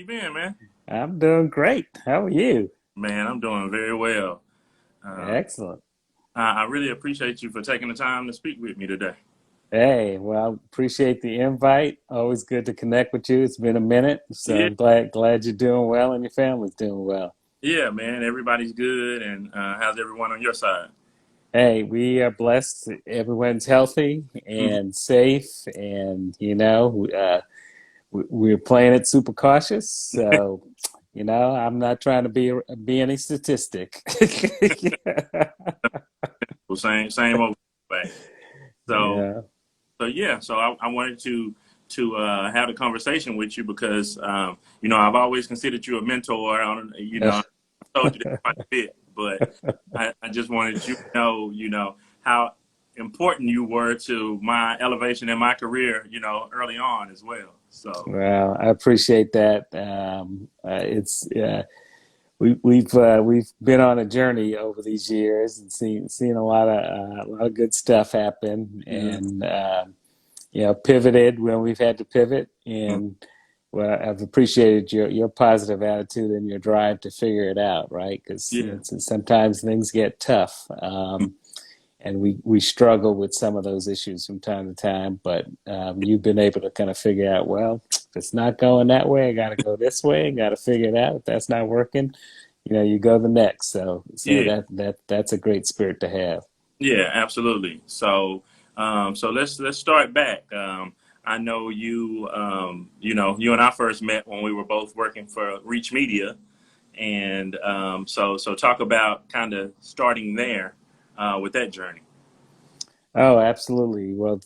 been, man? I'm doing great. How are you? Man, I'm doing very well. Uh, Excellent. I really appreciate you for taking the time to speak with me today. Hey, well, appreciate the invite. Always good to connect with you. It's been a minute, so Yeah, I'm glad you're doing well and your family's doing well. yeah, man. Everybody's good, and how's everyone on your side? Hey, we are blessed. Everyone's healthy Mhm. and safe, and we're playing it super cautious. So, I'm not trying to be any statistic. Well, same old way. So, Yeah. so yeah. So I wanted to have a conversation with you because I've always considered you a mentor. I told you that quite a bit, but I just wanted you to know, how important you were to my elevation in my career, early on as well. So Well, I appreciate that. It's we've been on a journey over these years and seen a lot of good stuff happen, mhm. and pivoted when we've had to pivot. Mhm. And well, I've appreciated your positive attitude and your drive to figure it out, right? Because Yeah, sometimes things get tough. And we struggle with some of those issues from time to time. But you've been able to kind of figure out, well, if it's not going that way, I got to go this way. I got to figure it out. If that's not working, you go the next. So yeah, that's a great spirit to have. yeah, absolutely. So let's start back. I know you. You and I first met when we were both working for Reach Media, and so talk about kind of starting there with that journey. Oh, absolutely. Well,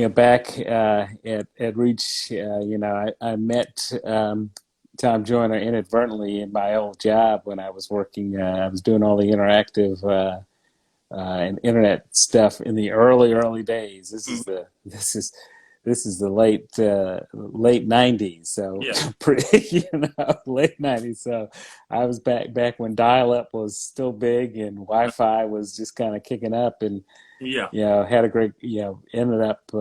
back at Reach, I met Tom Joyner inadvertently in my old job when I was working. I was doing all the interactive and internet stuff in the early days. Mhm. This is the late '90s, so Yeah, pretty late '90s. So I was back when dial-up was still big and Wi-Fi was just kind of kicking up, and yeah, had a great ended up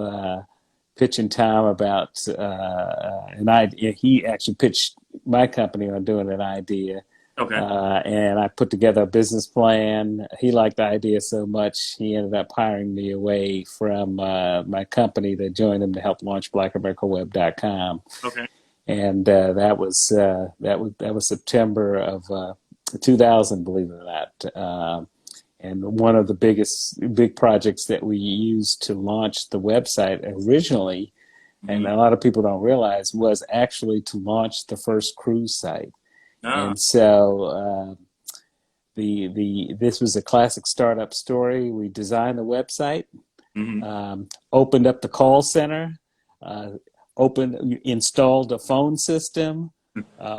pitching Tom about an idea. He actually pitched my company on doing an idea, okay, and I put together a business plan. He liked the idea so much, he ended up hiring me away from my company to join him to help launch BlackAmericaWeb.com. okay. And that was September of 2000, believe it or not. And one of the big projects that we used to launch the website originally, and Mhm. a lot of people don't realize, was actually to launch the first cruise site. Ah, And so the this was a classic startup story. We designed the website, hmm, opened up the call center, uh, installed a phone system,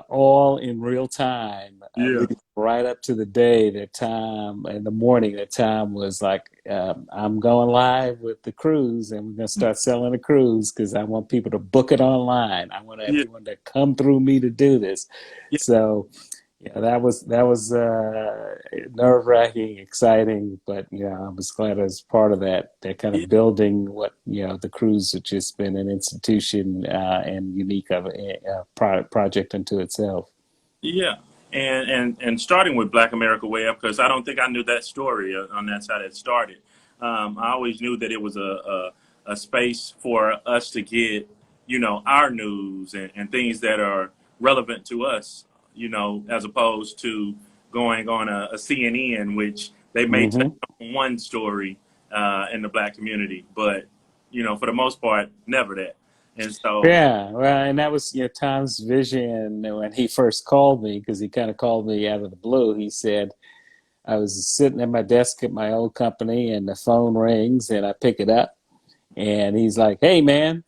all in real time, yeah, leading right up to the day that Tom, in the morning that Tom was like, I'm going live with the cruise and we're going to start selling the cruise because I want people to book it online. I want yeah, everyone to come through me to do this. yeah, So yeah, that was nerve wracking, exciting, but I was glad I was part of that kind yeah, of building what the cruise has just been an institution and unique of a project unto itself. yeah. And starting with Black America Way Up, because I don't think I knew that story on that's how that started. I always knew that it was a space for us to get, our news and things that are relevant to us, as opposed to going on a CNN, which they may touch Hmm. on one story in the black community, but, for the most part, never that. And so, Yeah, well, and that was Tom's vision when he first called me, because he kind of called me out of the blue. He said, I was sitting at my desk at my old company and the phone rings and I pick it up and he's like, "Hey man,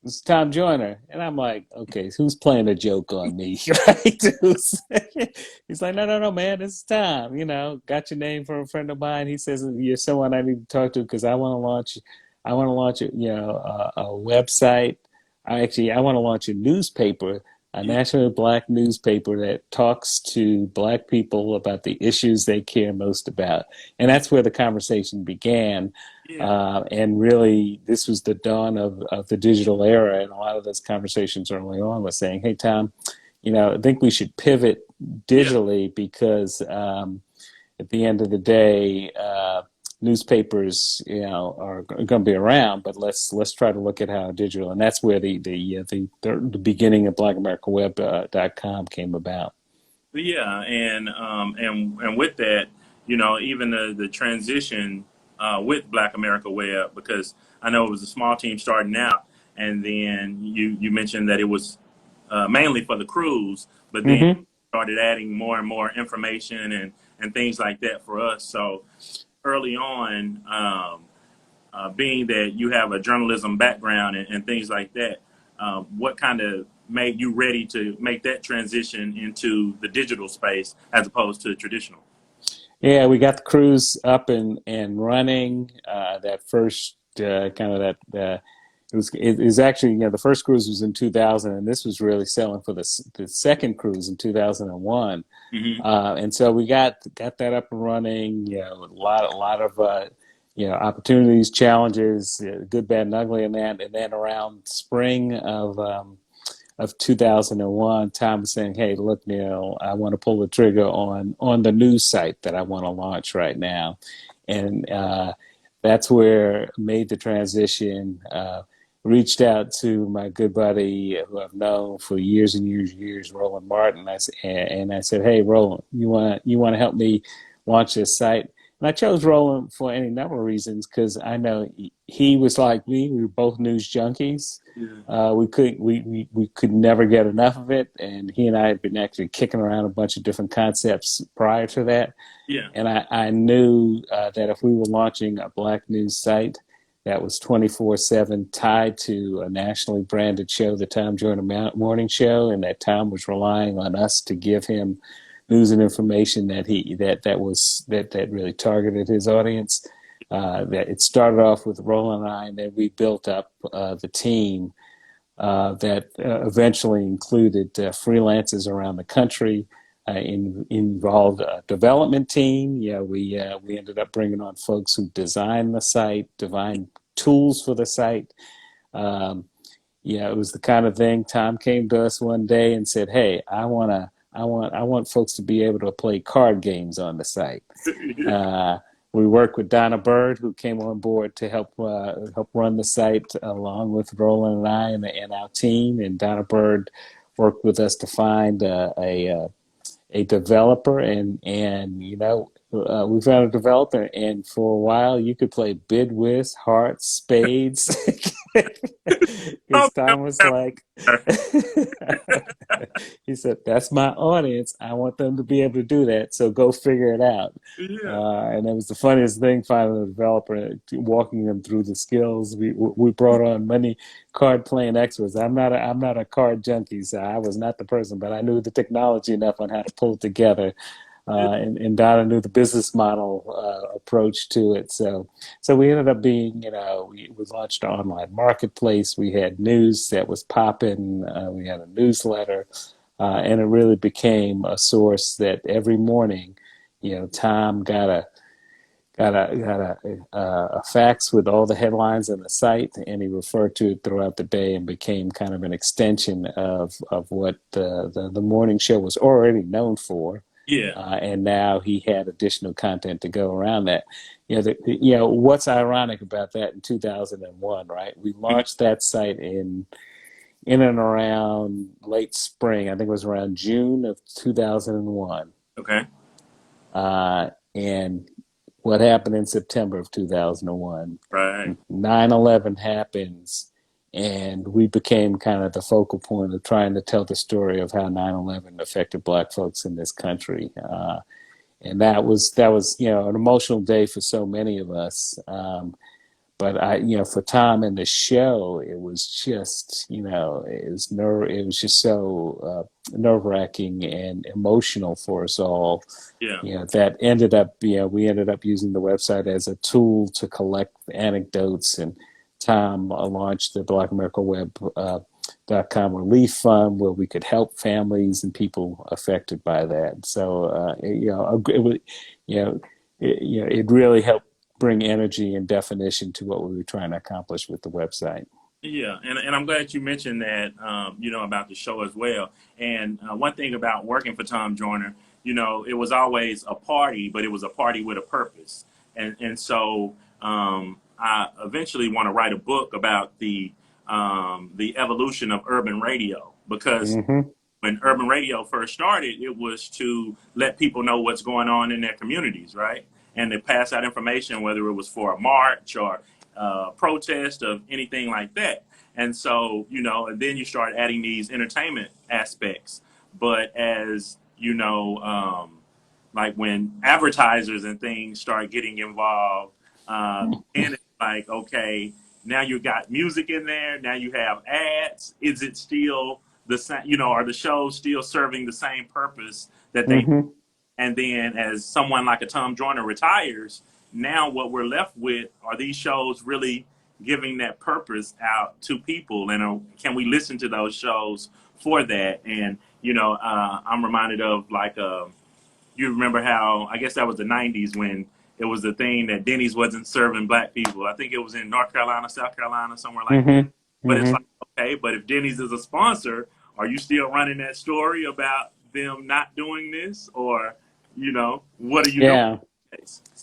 it's Tom Joyner." And I'm like, "Okay, who's playing a joke on me?" Right? He's like, "No, no, no, man, this is Tom. Got your name from a friend of mine." He says, "You're someone I need to talk to because I want to launch a website. I want to launch a newspaper a Yeah. nationally black newspaper that talks to black people about the issues they care most about. And that's where the conversation began. Yeah. And really, this was the dawn of the digital era. And a lot of those conversations early on was saying, hey, Tom, I think we should pivot Yeah. digitally because at the end of the day, newspapers, are going to be around, but let's try to look at how digital, and that's where the beginning of BlackAmericaWeb.com came about. Yeah, and with that, even the transition with Black America Web, because I know it was a small team starting out, and then you mentioned that it was mainly for the cruise, but then Mm-hmm. started adding more and more information and things like that for us. So early on, being that you have a journalism background and things like that, what kind of made you ready to make that transition into the digital space as opposed to traditional? Yeah, we got the cruise up and running. That first kind of that it was actually, the first cruise was in 2000, and this was really selling for the second cruise in 2001. Hmm. And so we got that up and running. A lot of opportunities, challenges, good, bad, and ugly, in that. And then around spring of 2001, Tom was saying, "Hey, look, Neil, I want to pull the trigger on the news site that I want to launch right now," and that's where I made the transition. Reached out to my good buddy who I've known for years and years and years, Roland Martin. And I said, "Hey, Roland, you want to help me launch this site?" And I chose Roland for any number of reasons because I know he was like me. We were both news junkies. Yeah. We could never get enough of it, and he and I had been actually kicking around a bunch of different concepts prior to that. Yeah. And I knew that if we were launching a black news site that was 24/7 tied to a nationally branded show, the Tom Joyner Morning Show, and that Tom was relying on us to give him news and information that really targeted his audience. That it started off with Roland and I, and then we built up the team that eventually included freelancers around the country. Involved a development team. Yeah, we ended up bringing on folks who designed the site, designed tools for the site. Um, it was the kind of thing. Tom came to us one day and said, "Hey, I want folks to be able to play card games on the site." Uh, we worked with Donna Bird, who came on board to help run the site along with Roland and I and our team. And Donna Bird worked with us to find a developer, and we found a developer, and for a while you could play bid whist, hearts, spades. Oh, Because Tom was like, he said, "That's my audience. I want them to be able to do that. So go figure it out." yeah. And it was the funniest thing finding a developer, walking them through the skills. We brought on many card playing experts. I'm not a card junkie, so I was not the person, but I knew the technology enough on how to pull it together. And Donna knew the business model approach to it. So we ended up being, we launched an online marketplace. We had news that was popping. We had a newsletter, and it really became a source that every morning, Tom got a fax with all the headlines on the site, and he referred to it throughout the day, and became kind of an extension of what the morning show was already known for. Yeah. And now he had additional content to go around that. What's ironic about that in 2001, right? We Mhm. launched that site in and around late spring. I think it was around June of 2001. Okay. And what happened in September of 2001? Right. 9/11 happens, and we became kind of the focal point of trying to tell the story of how 9/11 affected Black folks in this country. And that was an emotional day for so many of us. But for Tom and the show, it was just, it was just so nerve wracking and emotional for us all. Yeah. That ended up, we ended up using the website as a tool to collect anecdotes, and Tom launched the Black America Web .com relief fund where we could help families and people affected by that. So you know, it really helped bring energy and definition to what we were trying to accomplish with the website. Yeah, and I'm glad you mentioned that, about the show as well. And one thing about working for Tom Joyner, it was always a party, but it was a party with a purpose. And so I eventually want to write a book about the evolution of urban radio, because Mm-hmm. when urban radio first started, it was to let people know what's going on in their communities, right? And to pass out information, whether it was for a march or protest of anything like that. And so, and then you start adding these entertainment aspects. But as like when advertisers and things start getting involved, then it's like, okay, now you got music in there. Now you have ads. Is it still the same? Are the shows still serving the same purpose that they? Mm-hmm. And then as someone like a Tom Joyner retires, now what we're left with are these shows really giving that purpose out to people, and can we listen to those shows for that? And I'm reminded of like you remember how, I guess that was the 90s when it was the thing that Denny's wasn't serving black people. I think it was in North Carolina, South Carolina, somewhere like that. Mm-hmm. But it's Mm-hmm. like, okay, but if Denny's is a sponsor, are you still running that story about them not doing this? Or, what are you doing? Yeah.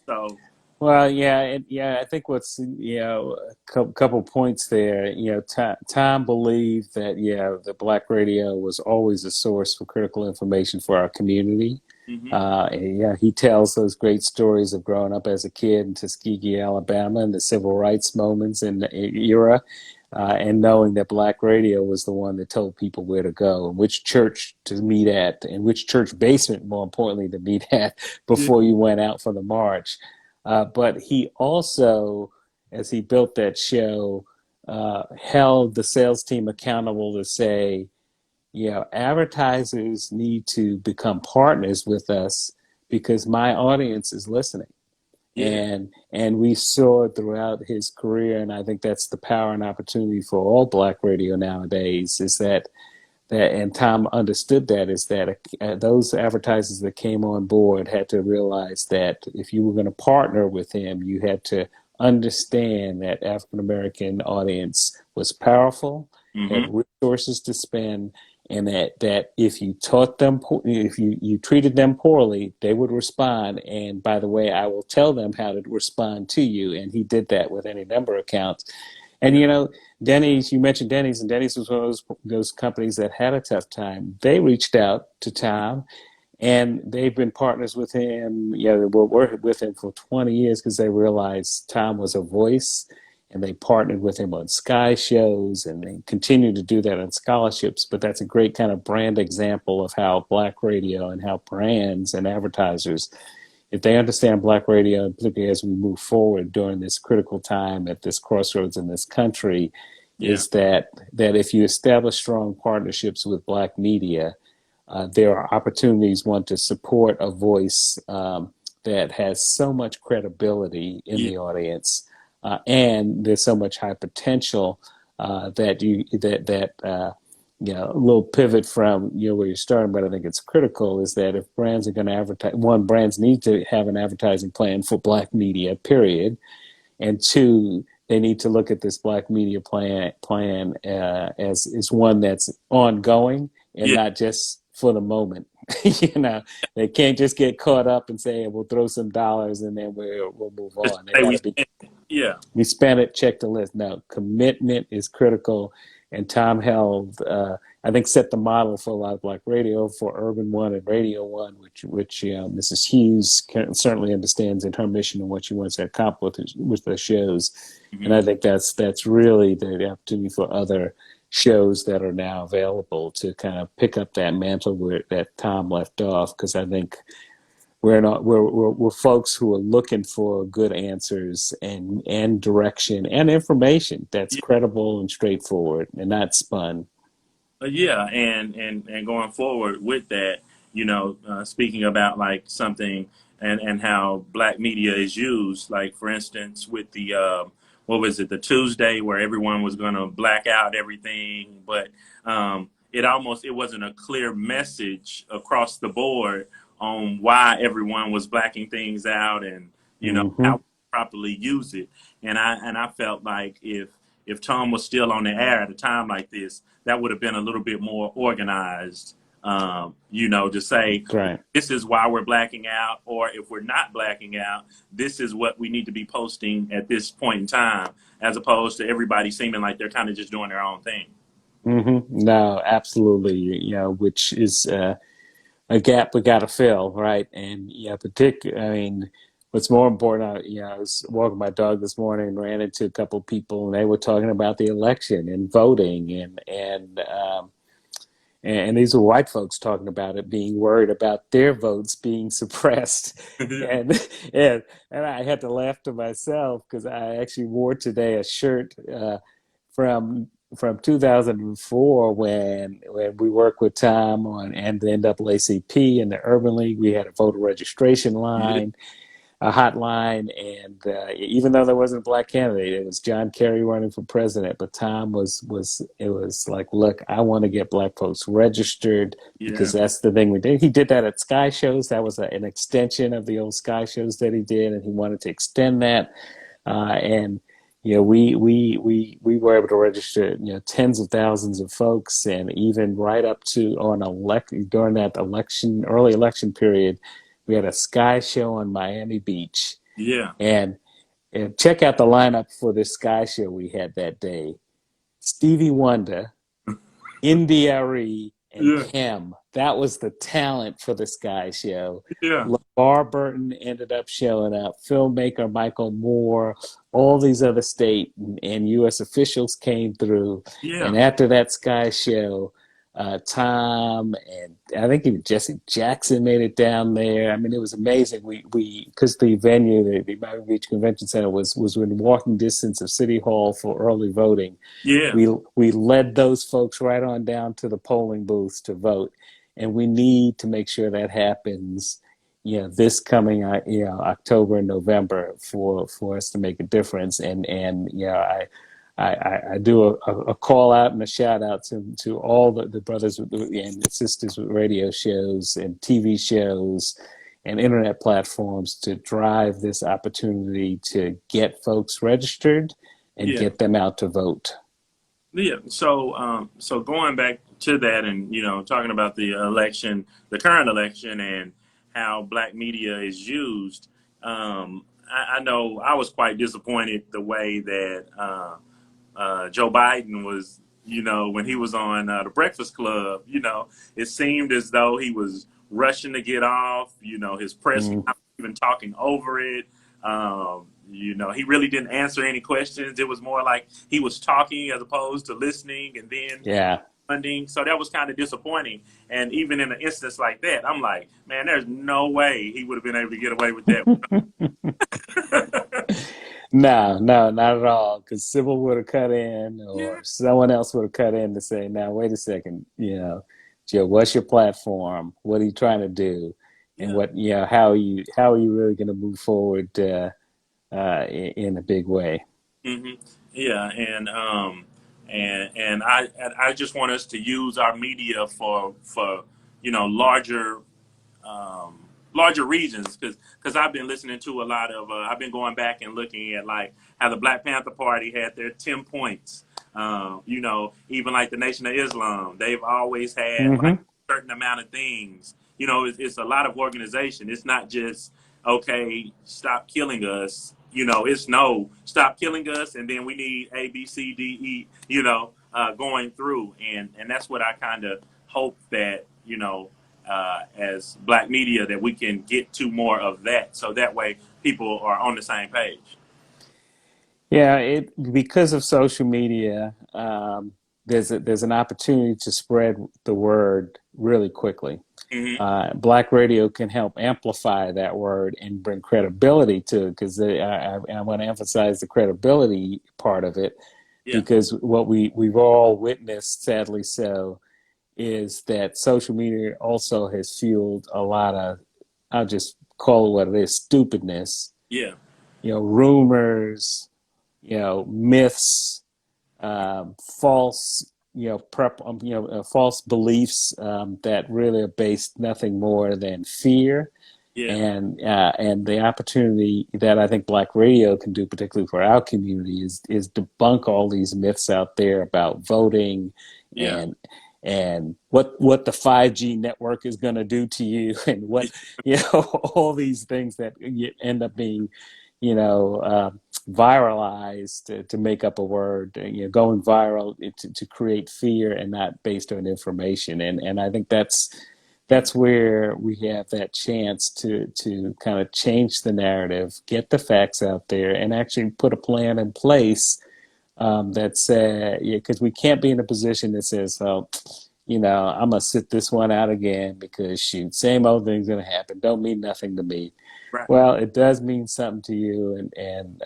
So, Well, I think what's a couple points there. Tom believed that the black radio was always a source for critical information for our community. hmm He tells those great stories of growing up as a kid in Tuskegee, Alabama, and the civil rights moments in the era, and knowing that black radio was the one that told people where to go and which church to meet at, and which church basement, more importantly, to meet at yeah, before you went out for the march. But he also, as he built that show, held the sales team accountable to say, advertisers need to become partners with us because my audience is listening. yeah, And we saw it throughout his career, and I think that's the power and opportunity for all black radio nowadays, is that and Tom understood that, is that those advertisers that came on board had to realize that if you were going to partner with him, you had to understand that African American audience was powerful, had hmm resources to spend, and that if you taught them, if you treated them poorly, they would respond. And by the way, I will tell them how to respond to you. And he did that with any number of accounts. And yeah, Denny's, you mentioned Denny's, and Denny's was one of those companies that had a tough time. They reached out to Tom, and they've been partners with him. They were working with him for 20 years because they realized Tom was a voice, and they partnered with him on Sky shows, and they continue to do that on scholarships. But that's a great kind of brand example of how black radio and how brands and advertisers, if they understand black radio, particularly as we move forward during this critical time at this crossroads in this country, yeah, is that if you establish strong partnerships with black media, there are opportunities, one, to support a voice that has so much credibility in yeah, the audience, and there's so much high potential a little pivot from where you're starting, but I think it's critical is that if brands are going to advertise, one, brands need to have an advertising plan for black media, period, and two, they need to look at this black media plan as one that's ongoing and yeah. not just for the moment. They can't just get caught up and say we'll throw some dollars and then we'll move Just on. They say got we to be, spent it. Yeah, we spent it, check the list. No, commitment is critical. And Tom held, I think, set the model for a lot of black radio for Urban One and Radio One, which Mrs. Hughes certainly understands in her mission and what she wants to accomplish with the shows. And hmm I think that's really the opportunity for other shows that are now available to kind of pick up that mantle that Tom left off, because I think we're folks who are looking for good answers and direction and information that's yeah. credible and straightforward and not spun. Yeah, and going forward with that, speaking about like something and how black media is used, like for instance with the what was it, the Tuesday where everyone was going to black out everything, but it wasn't a clear message across the board on why everyone was blacking things out, and how Hmm. to properly use it. And I felt like if Tom was still on the air at a time like this, that would have been a little bit more organized. To say Right. this is why we're blacking out, or if we're not blacking out, this is what we need to be posting at this point in time, as opposed to everybody seeming like they're kind of just doing their own thing. No, absolutely. Which is a gap we got to fill, right? And I mean, what's more important, I was walking my dog this morning and ran into a couple of people, and they were talking about the election and voting, and these were white folks talking about it, being worried about their votes being suppressed, Yeah, and and I had to laugh to myself because I actually wore today a shirt from from 2004 when we worked with Tom on and the NAACP and the Urban League. We had a voter registration yeah, line, a hotline, and even though there wasn't a black candidate, it was John Kerry running for president. But Tom was it was like, look, I want to get black folks registered because yeah, that's the thing we did. He did that at Sky Shows. That was an extension of the old Sky Shows that he did, and he wanted to extend that. And we were able to register tens of thousands of folks, and even right up to on elect during that early election period, we had a Sky Show on Miami Beach, yeah, and check out the lineup for this Sky Show we had that day: Stevie Wonder, India.Arie, and yeah, Kim. That was the talent for the Sky Show. yeah, LeVar Burton ended up showing up, filmmaker Michael Moore, all these other state and U.S. officials came through. yeah, And after that Sky Show, Tom and I think even Jesse Jackson made it down there. I mean, it was amazing. We because the venue, the Miami Beach Convention Center, was within walking distance of City Hall for early voting. yeah, We led those folks right on down to the polling booths to vote, and we need to make sure that happens. This coming October and November for us to make a difference. And I do a call out and a shout out to all the brothers and the sisters with radio shows and TV shows and internet platforms to drive this opportunity to get folks registered and yeah. get them out to vote. Yeah. So going back to that, and talking about the election, the current election, and how black media is used. I know I was quite disappointed the way that Joe Biden was. When he was on the Breakfast Club, it seemed as though he was rushing to get off. His press Mm, conference, even talking over it. He really didn't answer any questions. It was more like he was talking as opposed to listening and then yeah. funding. So that was kind of disappointing. And even in an instance like that, I'm like, man, there's no way he would have been able to get away with that. No, no, not at all. Because Sybil would have cut in, Yeah, or someone else would have cut in to say, "Now, wait a second, Joe, what's your platform? What are you trying to do? And yeah. how are you really going to move forward in a big way?" hmm Yeah, and I just want us to use our media for larger um, larger regions, because I've been listening to a lot of I've been going back and looking at like how the Black Panther Party had their 10 points. Even like the Nation of Islam, they've always had like Hmm. a certain amount of things. It's a lot of organization. It's not just okay, stop killing us. It's no, stop killing us, and then we need A, B, C, D, E. Going through, and that's what I kind of hope that as black media, that we can get to more of that, so that way people are on the same page. Yeah, it because of social media, there's an opportunity to spread the word really quickly. Hmm Black radio can help amplify that word and bring credibility to it because I want to emphasize the credibility part of it Yeah. because what we've all witnessed, sadly so, is that social media also has fueled a lot of, I'll just call it what it is, stupidness, Yeah. rumors, myths, false. false beliefs that really are based nothing more than fear, Yeah. and the opportunity that I think Black radio can do, particularly for our community, is debunk all these myths out there about voting Yeah. and what the 5G network is going to do to you, and what all these things that end up being viralized to make up a word, going viral to create fear and not based on information, and I think that's where we have that chance to kind of change the narrative, get the facts out there, and actually put a plan in place that said, yeah, because we can't be in a position that says, "Oh, I'm gonna sit this one out again because shoot, same old thing's gonna happen. Don't mean nothing to me." Right. Well, it does mean something to you, and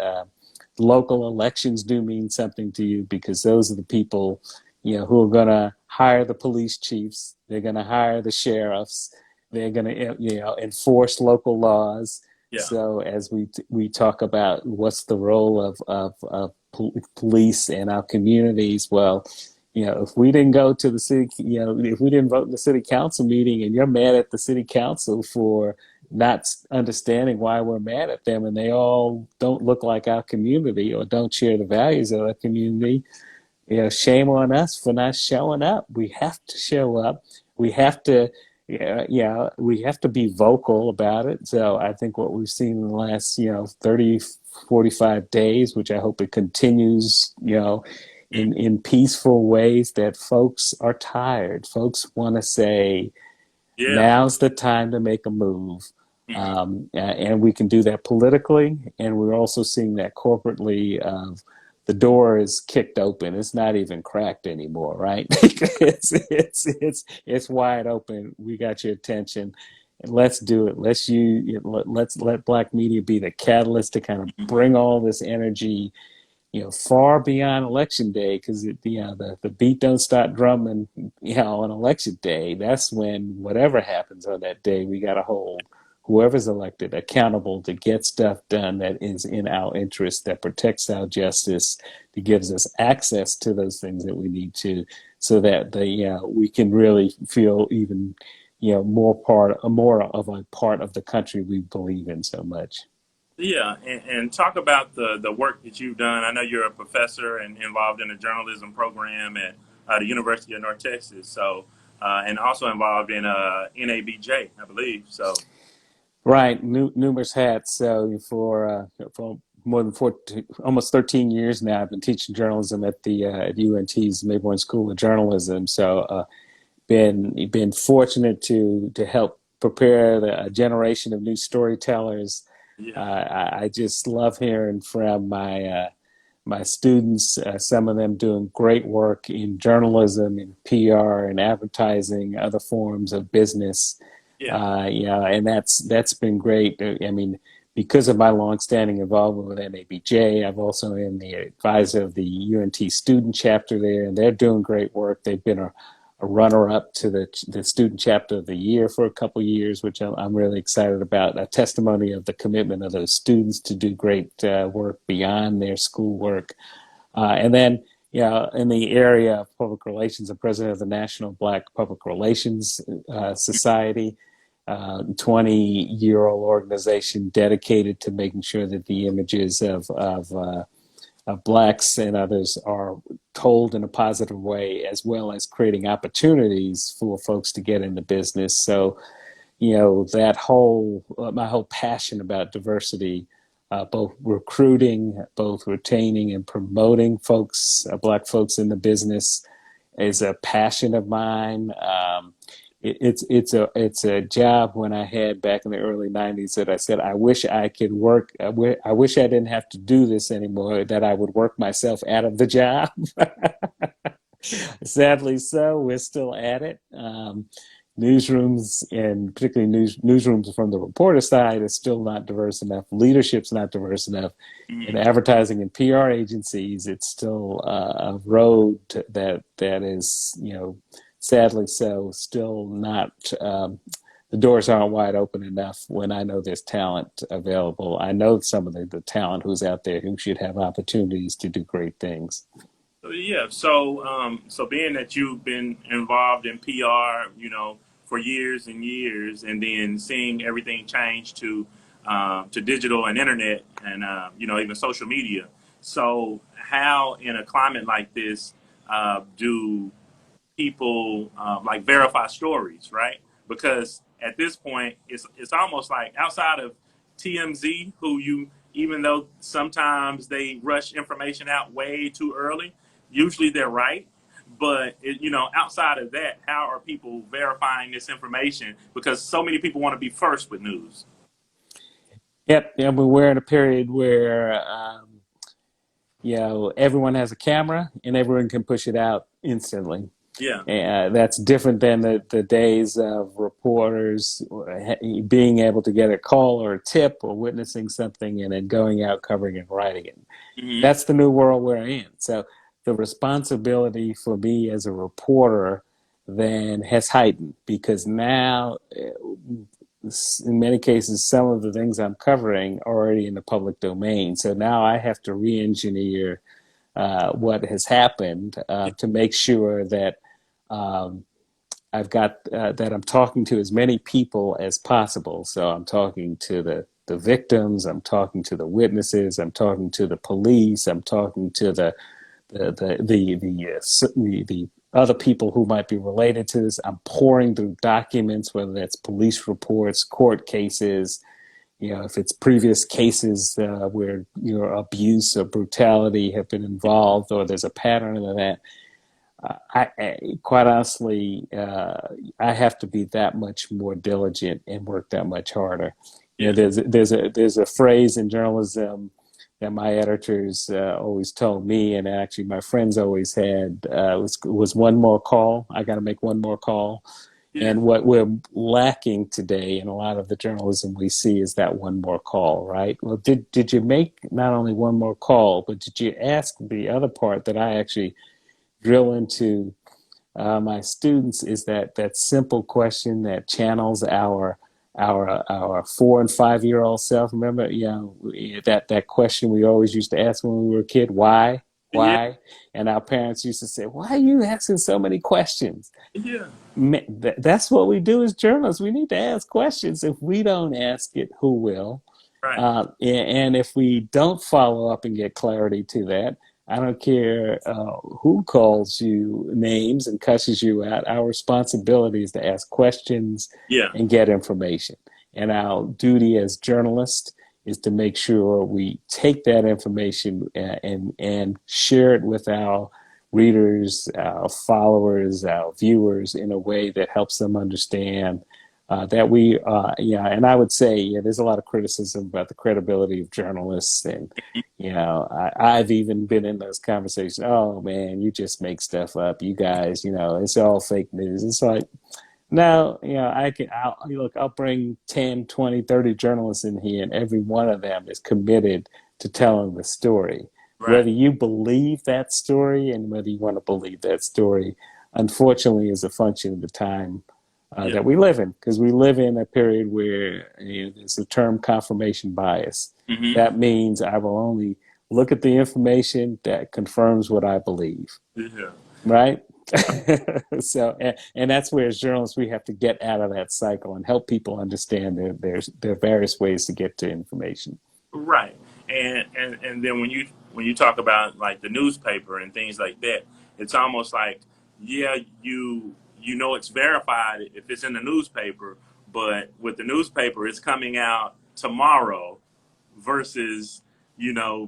local elections do mean something to you because those are the people, who are going to hire the police chiefs. They're going to hire the sheriffs. They're going to, enforce local laws. Yeah. So as we talk about what's the role of police in our communities, well, if we didn't go to the city, if we didn't vote in the city council meeting, and you're mad at the city council for not understanding why we're mad at them, and they all don't look like our community or don't share the values of our community, shame on us for not showing up. We have to show up. We have to, we have to be vocal about it. So I think what we've seen in the last, 30, 45 days, which I hope it continues, in peaceful ways, that folks are tired. Folks want to say, Yeah. now's the time to make a move. Hmm. And we can do that politically, and we're also seeing that corporately. The door is kicked open; it's not even cracked anymore, right? It's wide open. We got your attention, and let's do it. Let's let Black media be the catalyst to kind of bring all this energy, far beyond election day, because the beat don't stop drumming, on election day. That's when whatever happens on that day, we got to hold whoever's elected accountable to get stuff done that is in our interest, that protects our justice, that gives us access to those things that we need to, so that we can really feel even more of a part of the country we believe in so much. Yeah, and talk about the work that you've done. I know you're a professor and involved in a journalism program at the University of North Texas. So, and also involved in NABJ, I believe. So, Right, numerous hats. So for more than 14, almost 13 years now, I've been teaching journalism at the at UNT's Mayborn School of Journalism. So been fortunate to help prepare a generation of new storytellers. yeah, I just love hearing from my students. Some of them doing great work in journalism, in PR, and advertising, other forms of business. yeah, And that's been great. I mean, because of my longstanding involvement with NABJ, I've also been the advisor of the UNT student chapter there, and they're doing great work. They've been a runner-up to the student chapter of the year for a couple of years, which I'm really excited about. A testimony of the commitment of those students to do great work beyond their schoolwork. And then, in the area of public relations, I'm president of the National Black Public Relations Society, 20-year-old organization dedicated to making sure that the images of blacks and others are told in a positive way, as well as creating opportunities for folks to get into business. So, that my whole passion about diversity, both recruiting, both retaining and promoting black folks in the business, is a passion of mine. It's a job when I had back in the early '90s that I said I wish I could work. I wish I didn't have to do this anymore. That I would work myself out of the job. Sadly, so we're still at it. Newsrooms, and particularly newsrooms from the reporter side, is still not diverse enough. Leadership's not diverse enough. In mhm, advertising and PR agencies, it's still a road that is, sadly so, still not. The doors aren't wide open enough when I know there's talent available. I know some of the talent who's out there who should have opportunities to do great things. Yeah. So being that you've been involved in PR, for years and years, and then seeing everything change to digital and internet, and even social media. So how in a climate like this do people like verify stories, right? Because at this point, it's almost like outside of TMZ, who you even though sometimes they rush information out way too early, usually they're right. But outside of that, how are people verifying this information? Because so many people want to be first with news. Yep, yeah, but we're in a period where everyone has a camera and everyone can push it out instantly. Yeah. That's different than the days of reporters being able to get a call or a tip or witnessing something and then going out, covering and writing it. Hmm. That's the new world we're in. So the responsibility for me as a reporter then has heightened because now, in many cases, some of the things I'm covering are already in the public domain. So now I have to re-engineer what has happened to make sure that um, I've got that I'm talking to as many people as possible. So I'm talking to the victims, I'm talking to the witnesses, I'm talking to the police, I'm talking to the other people who might be related to this. I'm pouring through documents, whether that's police reports, court cases, if it's previous cases where abuse or brutality have been involved, or there's a pattern of that. Quite honestly, I have to be that much more diligent and work that much harder. Yeah. There's a phrase in journalism that my editors always told me, and actually my friends always had was one more call. I got to make one more call. Yeah. And what we're lacking today in a lot of the journalism we see is that one more call, right? Well, did you make not only one more call, but did you ask the other part that I actually drill into my students is that simple question that channels our 4 and 5 year old self. Remember, that question we always used to ask when we were a kid: Yeah. why? And our parents used to say, "Why are you asking so many questions?" Yeah. That's what we do as journalists. We need to ask questions. If we don't ask it, who will? Right. And if we don't follow up and get clarity to that, I don't care who calls you names and cusses you out. Our responsibility is to ask questions Yeah. and get information. And our duty as journalists is to make sure we take that information and share it with our readers, our followers, our viewers in a way that helps them understand that and I would say, there's a lot of criticism about the credibility of journalists. And, I've even been in those conversations. Oh man, you just make stuff up. You guys, it's all fake news. It's like, no, I'll bring 10, 20, 30 journalists in here and every one of them is committed to telling the story. Right. Whether you believe that story and whether you want to believe that story, unfortunately, is a function of the time Yeah. that we live in, because we live in a period where there's the term confirmation bias. Hmm. That means I will only look at the information that confirms what I believe, Yeah. right? So, and that's where as journalists we have to get out of that cycle and help people understand that there are various ways to get to information. Right. And then when you talk about like the newspaper and things like that, it's almost like, yeah, it's verified if it's in the newspaper, but with the newspaper it's coming out tomorrow versus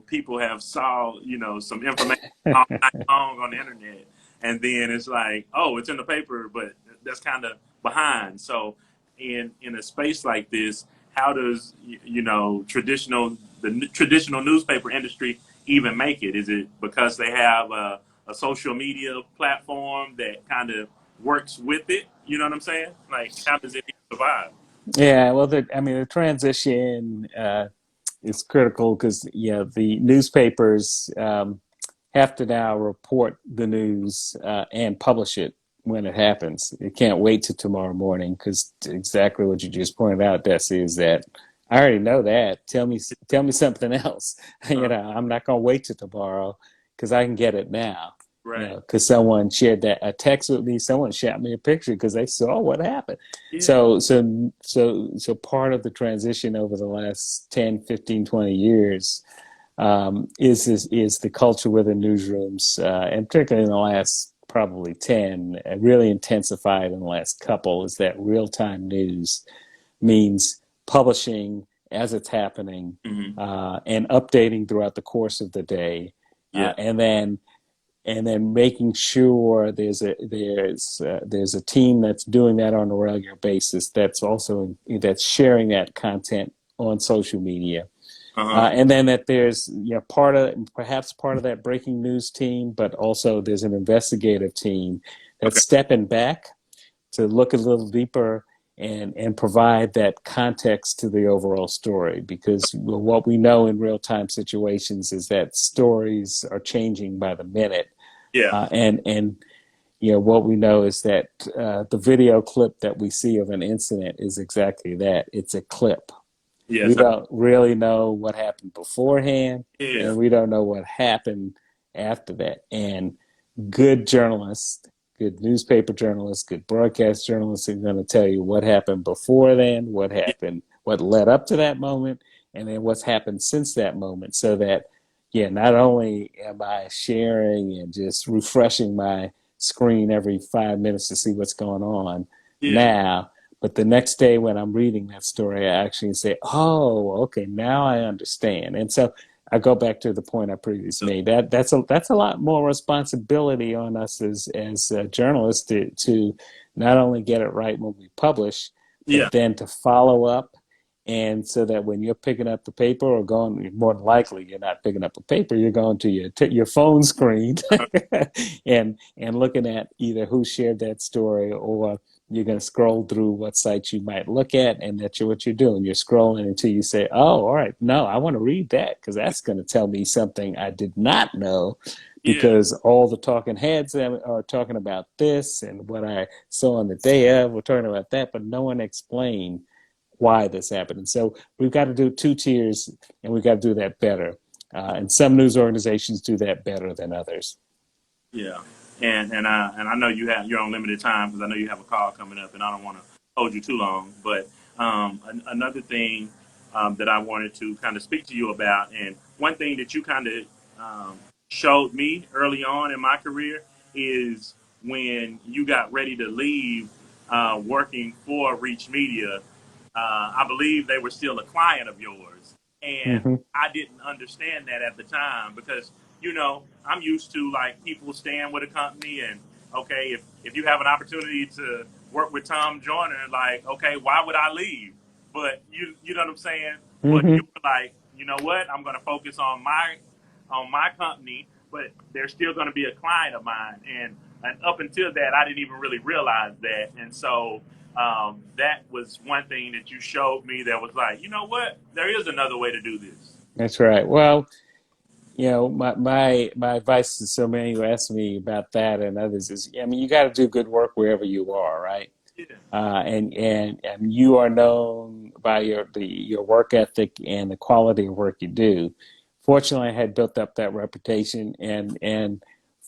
people have saw some information all night long on the internet, and then it's like, oh, it's in the paper, but that's kind of behind. So in a space like this, how does the traditional newspaper industry even make it? Is it because they have a social media platform that kind of works with it? You know what I'm saying? Like, how does it even survive? Yeah, well, the transition is critical because the newspapers have to now report the news and publish it when it happens. It can't wait till tomorrow morning because exactly what you just pointed out, Dessie, is that I already know that. Tell me something else. Uh, I'm not going to wait till tomorrow because I can get it now. Right. because someone shared that a text with me, someone shot me a picture because they saw what happened. Yeah. So part of the transition over the last 10, 15, 20 years is the culture within newsrooms, and particularly in the last probably 10, really intensified in the last couple, is that real-time news means publishing as it's happening, Hmm. and updating throughout the course of the day, Yeah. and then making sure there's a team that's doing that on a regular basis, that's sharing that content on social media, Uh-huh. and then that there's perhaps part of that breaking news team, but also there's an investigative team that's Okay. stepping back to look a little deeper and provide that context to the overall story. Because what we know in real time situations is that stories are changing by the minute, Yeah. and what we know is that the video clip that we see of an incident is exactly that. It's a clip. We Yes. don't really know what happened beforehand, Yeah. and we don't know what happened after that. And good journalists, good newspaper journalists, good broadcast journalists are going to tell you what happened before then, what Yeah. happened, what led up to that moment, and then what's happened since that moment. So that, yeah, not only am I sharing and just refreshing my screen every 5 minutes to see what's going on Yeah. now, but the next day when I'm reading that story, I actually say, "Oh, okay, now I understand." And so I go back to the point I previously made. That's a lot more responsibility on us as journalists to not only get it right when we publish, Yeah. but then to follow up, and so that when you're picking up the paper or going, more than likely you're not picking up a paper, you're going to your phone screen and looking at either who shared that story, or you're going to scroll through what sites you might look at, and that's what you're doing. You're scrolling until you say, "Oh, all right, no, I want to read that because that's going to tell me something I did not know." Yeah. Because all the talking heads are talking about this, and what I saw on the day of, we're talking about that, but no one explained why this happened. And so we've got to do two tiers, and we've got to do that better. And some news organizations do that better than others. Yeah, and I know you're on limited time because I know you have a call coming up, and I don't want to hold you too long. But another thing that I wanted to kind of speak to you about, and one thing that you kind of showed me early on in my career is when you got ready to leave working for Reach Media. I believe they were still a client of yours, and Mm-hmm. I didn't understand that at the time because I'm used to like people staying with a company and okay, if you have an opportunity to work with Tom Joyner, like okay, why would I leave? But you know what I'm saying? But you Mm-hmm. were like, you know what? I'm going to focus on my company, but they're still going to be a client of mine. And up until that, I didn't even really realize that. And so that was one thing that you showed me that was like, you know what? There is another way to do this. That's right. Well, my advice to so many who ask me about that and others is, I mean, you got to do good work wherever you are, right? Yeah. And you are known by your work ethic and the quality of work you do. Fortunately, I had built up that reputation, and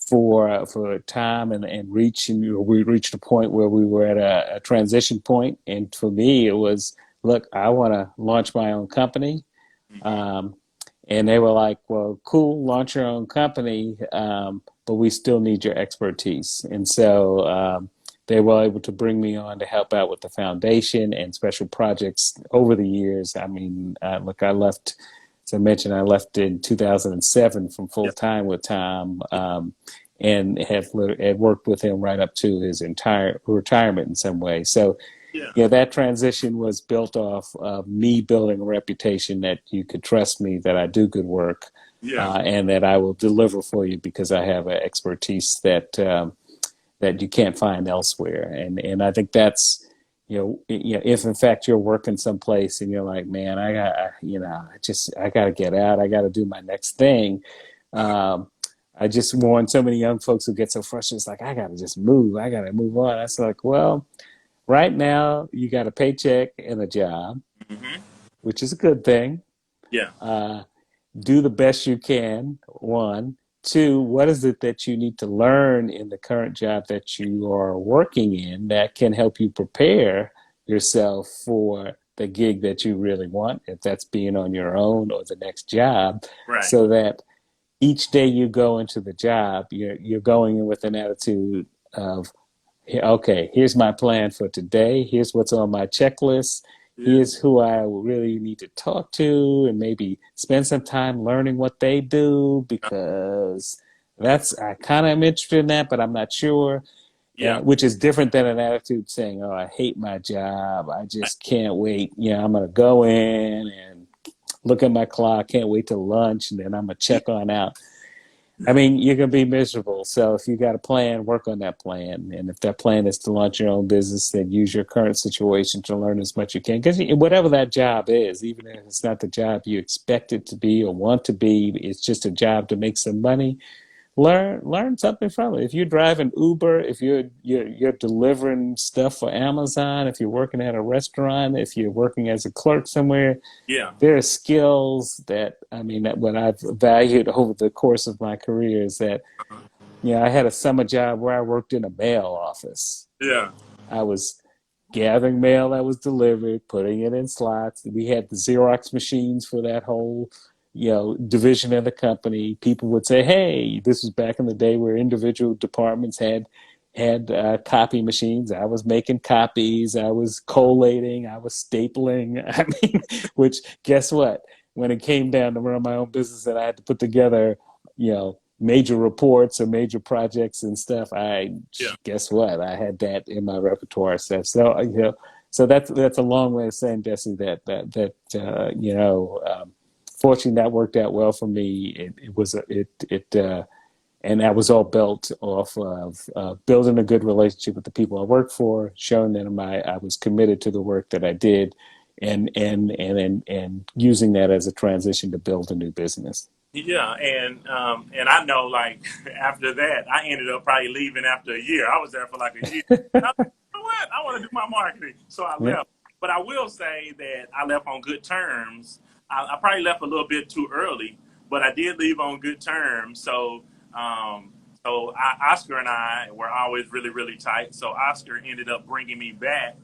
for a time and reach, and we reached a point where we were at a transition point. And for me, it was, look, I want to launch my own company. Hmm. Um, and they were like, "Well, cool, launch your own company, but we still need your expertise." And so they were able to bring me on to help out with the foundation and special projects over the years. I mean, look, I left, as I mentioned, I left in 2007 from full Yeah. time with Tom, and had worked with him right up to his entire retirement in some way. So Yeah. that transition was built off of me building a reputation that you could trust me, that I do good work, Yeah. and that I will deliver for you because I have an expertise that you can't find elsewhere. And I think that's, if in fact you're working someplace and you're like, man, I got to get out, I got to do my next thing. Uh-huh. I just warn so many young folks who get so frustrated. It's like, I got to just move. I got to move on. That's like, well, right now, you got a paycheck and a job, Hmm. which is a good thing. Yeah. Uh, do the best you can, one. Two, what is it that you need to learn in the current job that you are working in that can help you prepare yourself for the gig that you really want, if that's being on your own or the next job, Right. so that each day you go into the job, you're going in with an attitude of, okay, here's my plan for today. Here's what's on my checklist. Yeah. Here's who I really need to talk to, and maybe spend some time learning what they do, because that's, I kind of am interested in that, but I'm not sure. Yeah. Which is different than an attitude saying, "Oh, I hate my job. I just can't wait. I'm going to go in and look at my clock. Can't wait till lunch, and then I'm going to check on out." I mean, you're going to be miserable. So if you got a plan, work on that plan. And if that plan is to launch your own business, then use your current situation to learn as much as you can. Because whatever that job is, even if it's not the job you expect it to be or want to be, it's just a job to make some money. Learn something from it. If you're driving Uber, if you're delivering stuff for Amazon, if you're working at a restaurant, if you're working as a clerk somewhere, Yeah. there are skills that, I mean, that what I've valued over the course of my career is that, I had a summer job where I worked in a mail office. Yeah. I was gathering mail that was delivered, putting it in slots. We had the Xerox machines for that whole, division of the company. People would say, "Hey, this was back in the day where individual departments had copy machines. I was making copies. I was collating. I was stapling. I mean, which guess what? When it came down to run my own business and I had to put together, major reports or major projects and stuff, I Yeah. guess what? I had that in my repertoire stuff. So so that's a long way of saying, Dessie, that fortunately that worked out well for me. It was and that was all built off of building a good relationship with the people I worked for, showing them I was committed to the work that I did, and using that as a transition to build a new business. Yeah, and I know like after that, I ended up probably leaving after a year. I was there for like a year. I was like, you know what? I want to do my marketing, so I Yeah. left. But I will say that I left on good terms. I probably left a little bit too early, but I did leave on good terms. Oscar and I were always really, really tight. So Oscar ended up bringing me back,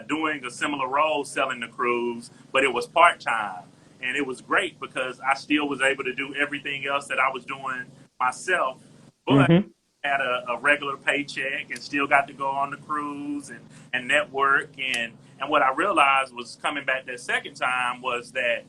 doing a similar role, selling the cruise, but it was part time. And it was great because I still was able to do everything else that I was doing myself, but Mm-hmm. had a regular paycheck and still got to go on the cruise and network. And what I realized was coming back that second time was that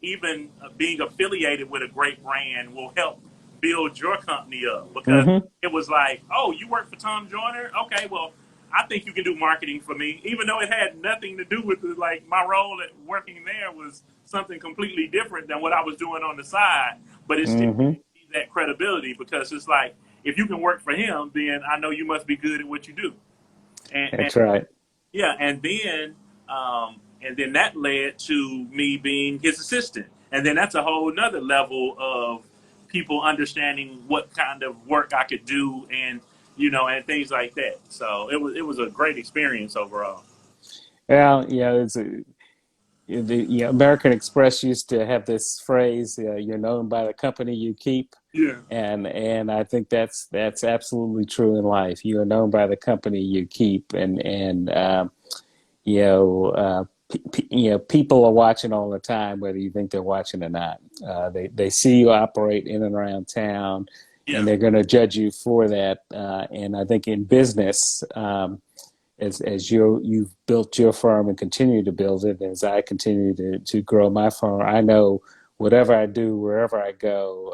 even being affiliated with a great brand will help build your company up, because Mm-hmm. it was like, oh, you work for Tom Joyner? Okay, well, I think you can do marketing for me, even though it had nothing to do with it. Like my role at working there was something completely different than what I was doing on the side, but it still Mm-hmm. gave me that credibility, because it's like, if you can work for him, then I know you must be good at what you do. And That's right. yeah, and then that led to me being his assistant, and then that's a whole nother level of people understanding what kind of work I could do, and and things like that. So it was a great experience overall. Well, American Express used to have this phrase, "You're known by the company you keep," Yeah, and I think that's absolutely true in life. You are known by the company you keep, and you know, people are watching all the time, whether you think they're watching or not. They see you operate in and around town, and yeah, they're going to judge you for that. And I think in business, as you've built your firm and continue to build it, as I continue to grow my firm, I know whatever I do, wherever I go,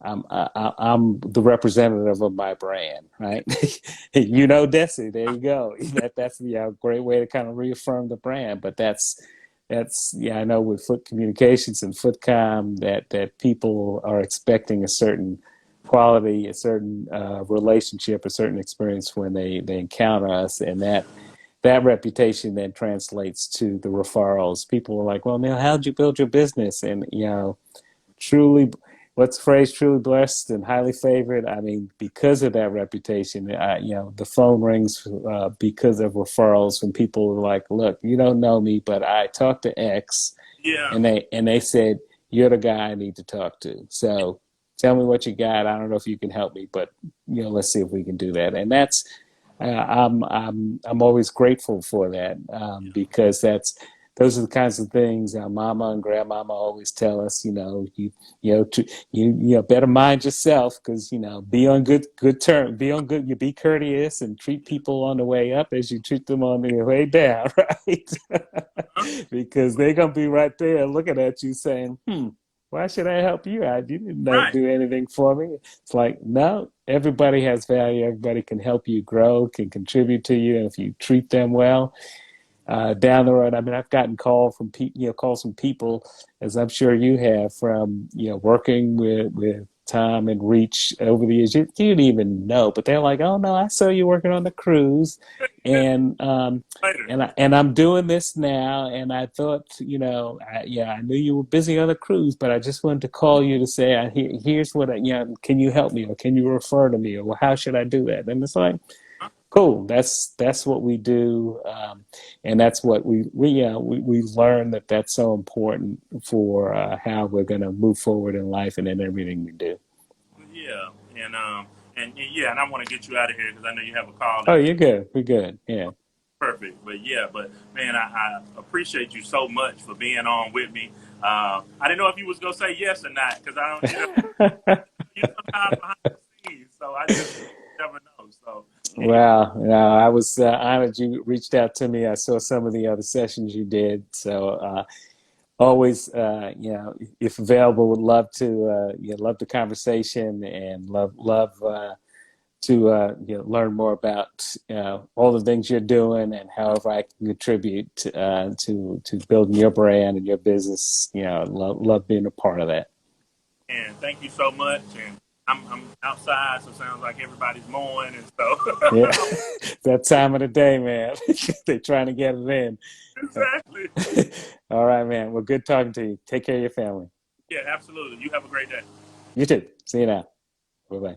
I'm the representative of my brand, right? Dessie, there you go. That's the great way to kind of reaffirm the brand. But that's I know with Foot Communications and Footcom that people are expecting a certain quality, a certain relationship, a certain experience when they encounter us, and that reputation then translates to the referrals. People are like, "Well, Neil, how'd you build your business?" And truly, what's the phrase? Truly blessed and highly favored. I mean, because of that reputation, the phone rings because of referrals when people are like, "Look, you don't know me, but I talked to X, yeah. and they said you're the guy I need to talk to." So. tell me what you got. I don't know if you can help me, but let's see if we can do that. And that's I'm always grateful for that, because those are the kinds of things our mama and grandmama always tell us. Better mind yourself, because be on good terms, you be courteous and treat people on the way up as you treat them on the way down, right? Huh? Because they're gonna be right there looking at you saying, why should I help you out? You didn't Right. do anything for me. It's like, no, everybody has value. Everybody can help you grow, can contribute to you. And if you treat them well, down the road, I mean, I've gotten calls from people, as I'm sure you have, from, working with Tom and Reach over the years. You didn't even know, but they're like, oh no, I saw you working on the cruise, and Later. I'm doing this now, and I thought, I knew you were busy on the cruise, but I just wanted to call you to say, here's what can you help me, or can you refer to me, or how should I do that? And it's like, Huh? cool. That's what we do, and that's what we learn, that's so important for how we're going to move forward in life and in everything we do. Yeah, and yeah, and I want to get you out of here because I know you have a call Oh, in. you're good. We're good. Yeah. Perfect. But yeah, but man, I appreciate you so much for being on with me. I didn't know if you was gonna say yes or not because I don't, you sometimes behind the scenes, so I just never know. So hey, Well, I was honored you reached out to me. I saw some of the other sessions you did, so always, if available, would love to, love the conversation, and love to learn more about all the things you're doing, and however I can contribute to building your brand and your business. Love being a part of that. and thank you so much. And I'm outside, so it sounds like everybody's mowing and so. Yeah, that time of the day, man. They're trying to get it in. Exactly. All right, man. Well, good talking to you. Take care of your family. Yeah, absolutely. You have a great day. You too. See you now. Bye bye.